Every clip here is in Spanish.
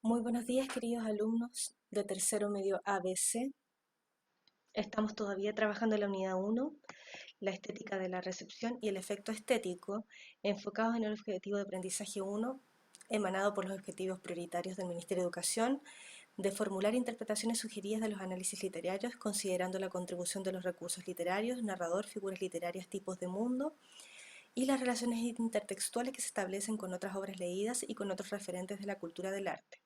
Muy buenos días, queridos alumnos de tercero medio ABC. Estamos todavía trabajando en la unidad 1, la estética de la recepción y el efecto estético, enfocados en el objetivo de aprendizaje 1, emanado por los objetivos prioritarios del Ministerio de Educación, de formular interpretaciones sugeridas de los análisis literarios, considerando la contribución de los recursos literarios, narrador, figuras literarias, tipos de mundo, y las relaciones intertextuales que se establecen con otras obras leídas y con otros referentes de la cultura del arte.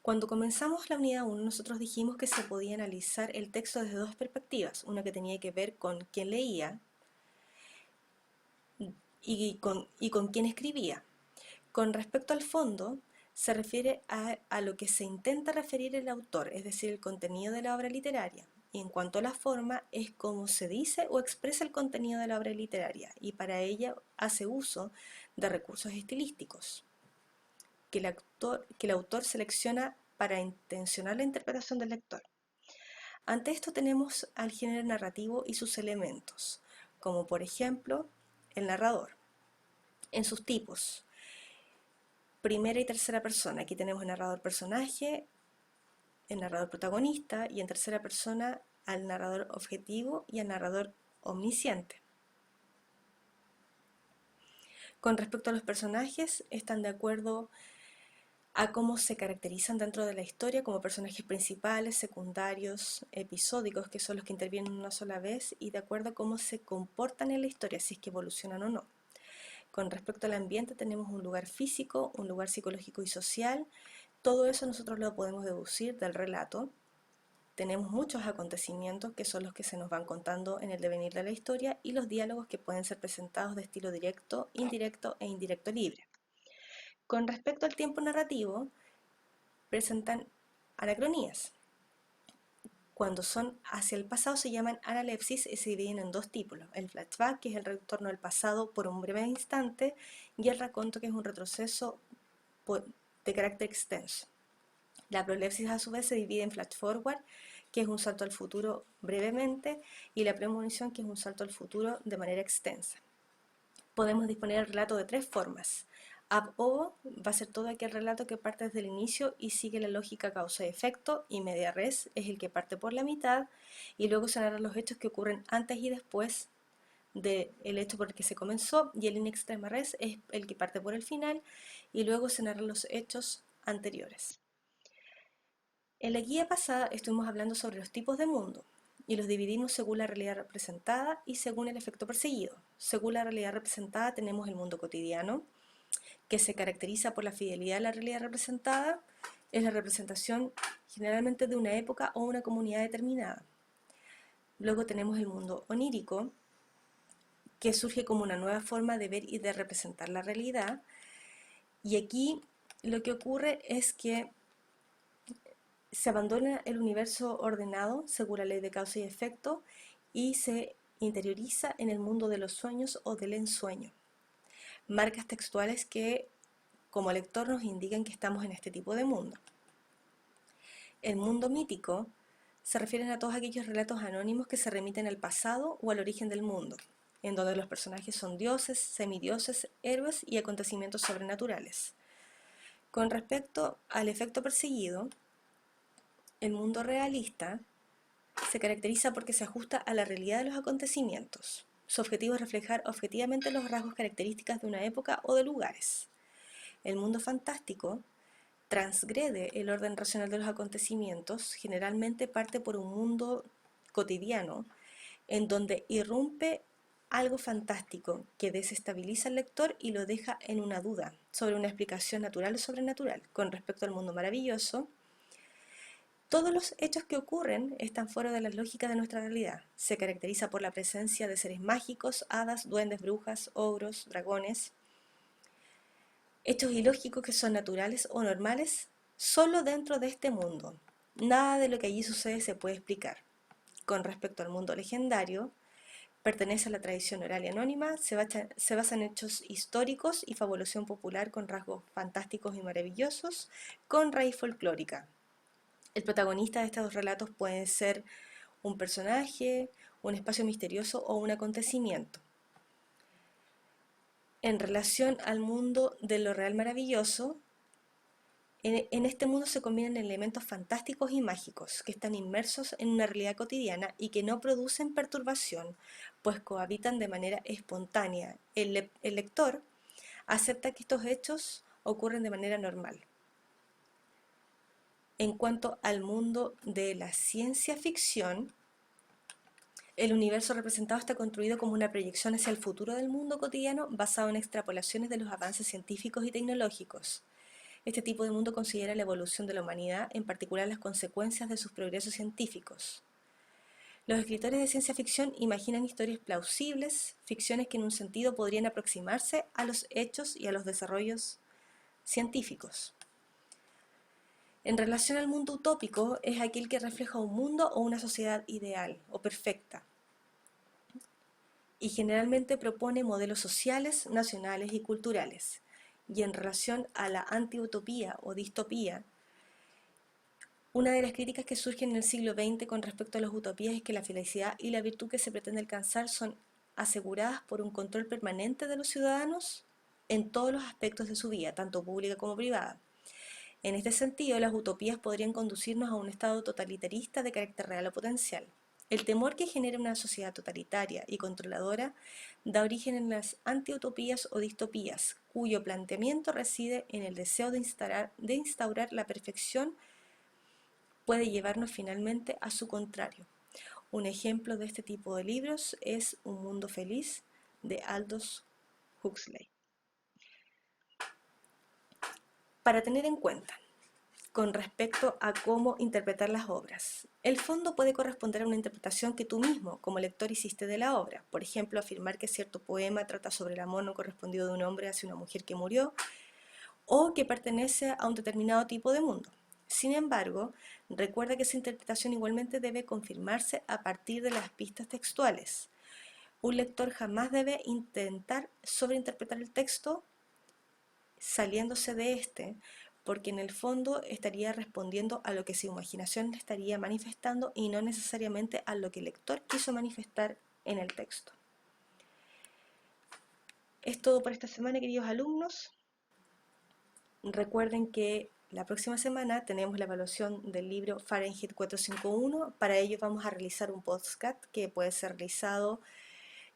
Cuando comenzamos la unidad 1, nosotros dijimos que se podía analizar el texto desde dos perspectivas, una que tenía que ver con quién leía y con quién escribía. Con respecto al fondo, se refiere a lo que se intenta referir el autor, es decir, el contenido de la obra literaria. Y en cuanto a la forma, es cómo se dice o expresa el contenido de la obra literaria, y para ello hace uso de recursos estilísticos que el autor selecciona para intencionar la interpretación del lector. Ante esto tenemos al género narrativo y sus elementos, como por ejemplo el narrador, en sus tipos, primera y tercera persona. Aquí tenemos el narrador personaje, el narrador protagonista, y en tercera persona al narrador objetivo y al narrador omnisciente. Con respecto a los personajes, están de acuerdo a cómo se caracterizan dentro de la historia como personajes principales, secundarios, episódicos, que son los que intervienen una sola vez, y de acuerdo a cómo se comportan en la historia, si es que evolucionan o no. Con respecto al ambiente tenemos un lugar físico, un lugar psicológico y social. Todo eso nosotros lo podemos deducir del relato. Tenemos muchos acontecimientos que son los que se nos van contando en el devenir de la historia, y los diálogos que pueden ser presentados de estilo directo, indirecto e indirecto libre. Con respecto al tiempo narrativo, presentan anacronías. Cuando son hacia el pasado se llaman analepsis y se dividen en dos tipos: el flashback, que es el retorno al pasado por un breve instante, y el raconto, que es un retroceso de carácter extenso. La prolepsis a su vez se divide en flash forward, que es un salto al futuro brevemente, y la premonición, que es un salto al futuro de manera extensa. Podemos disponer el relato de tres formas. Ab ovo va a ser todo aquel relato que parte desde el inicio y sigue la lógica causa y efecto, y media res es el que parte por la mitad y luego se narran los hechos que ocurren antes y después del hecho por el que se comenzó, y el in extrema res es el que parte por el final y luego se narran los hechos anteriores. En la guía pasada estuvimos hablando sobre los tipos de mundo y los dividimos según la realidad representada y según el efecto perseguido. Según la realidad representada tenemos el mundo cotidiano, que se caracteriza por la fidelidad a la realidad representada. Es la representación generalmente de una época o una comunidad determinada. Luego tenemos el mundo onírico, que surge como una nueva forma de ver y de representar la realidad. Y aquí lo que ocurre es que se abandona el universo ordenado según la ley de causa y efecto y se interioriza en el mundo de los sueños o del ensueño. Marcas textuales que como lector nos indican que estamos en este tipo de mundo. El mundo mítico se refieren a todos aquellos relatos anónimos que se remiten al pasado o al origen del mundo, en donde los personajes son dioses, semidioses, héroes y acontecimientos sobrenaturales. Con respecto al efecto perseguido, el mundo realista se caracteriza porque se ajusta a la realidad de los acontecimientos. Su objetivo es reflejar objetivamente los rasgos características de una época o de lugares. El mundo fantástico transgrede el orden racional de los acontecimientos, generalmente parte por un mundo cotidiano en donde irrumpe algo fantástico que desestabiliza al lector y lo deja en una duda sobre una explicación natural o sobrenatural. Con respecto al mundo maravilloso, todos los hechos que ocurren están fuera de la lógica de nuestra realidad. Se caracteriza por la presencia de seres mágicos, hadas, duendes, brujas, ogros, dragones, hechos ilógicos que son naturales o normales solo dentro de este mundo. Nada de lo que allí sucede se puede explicar. Con respecto al mundo legendario, pertenece a la tradición oral y anónima, se basa en hechos históricos y fabulación popular con rasgos fantásticos y maravillosos, con raíz folclórica. El protagonista de estos dos relatos puede ser un personaje, un espacio misterioso o un acontecimiento. En relación al mundo de lo real maravilloso, En este mundo se combinan elementos fantásticos y mágicos que están inmersos en una realidad cotidiana y que no producen perturbación, pues cohabitan de manera espontánea. El lector acepta que estos hechos ocurren de manera normal. En cuanto al mundo de la ciencia ficción, el universo representado está construido como una proyección hacia el futuro del mundo cotidiano basado en extrapolaciones de los avances científicos y tecnológicos. Este tipo de mundo considera la evolución de la humanidad, en particular las consecuencias de sus progresos científicos. Los escritores de ciencia ficción imaginan historias plausibles, ficciones que en un sentido podrían aproximarse a los hechos y a los desarrollos científicos. En relación al mundo utópico, es aquel que refleja un mundo o una sociedad ideal o perfecta, y generalmente propone modelos sociales, nacionales y culturales. Y en relación a la antiutopía o distopía, una de las críticas que surgen en el siglo XX con respecto a las utopías es que la felicidad y la virtud que se pretende alcanzar son aseguradas por un control permanente de los ciudadanos en todos los aspectos de su vida, tanto pública como privada. En este sentido, las utopías podrían conducirnos a un estado totalitarista de carácter real o potencial. El temor que genera una sociedad totalitaria y controladora da origen en las antiutopías o distopías, cuyo planteamiento reside en el deseo de instaurar la perfección, puede llevarnos finalmente a su contrario. Un ejemplo de este tipo de libros es Un mundo feliz de Aldous Huxley. Para tener en cuenta, con respecto a cómo interpretar las obras. El fondo puede corresponder a una interpretación que tú mismo, como lector, hiciste de la obra. Por ejemplo, afirmar que cierto poema trata sobre el amor no correspondido de un hombre hacia una mujer que murió, o que pertenece a un determinado tipo de mundo. Sin embargo, recuerda que esa interpretación igualmente debe confirmarse a partir de las pistas textuales. Un lector jamás debe intentar sobreinterpretar el texto saliéndose de este, porque en el fondo estaría respondiendo a lo que su imaginación estaría manifestando y no necesariamente a lo que el lector quiso manifestar en el texto. Es todo por esta semana, queridos alumnos. Recuerden que la próxima semana tenemos la evaluación del libro Fahrenheit 451. Para ello vamos a realizar un podcast que puede ser realizado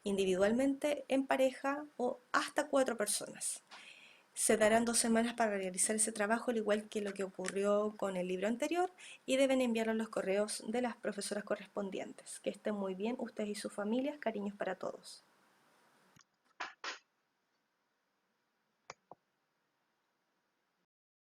individualmente, en pareja o hasta 4 personas. Se darán 2 semanas para realizar ese trabajo, al igual que lo que ocurrió con el libro anterior, y deben enviarlo a los correos de las profesoras correspondientes. Que estén muy bien ustedes y sus familias. Cariños para todos.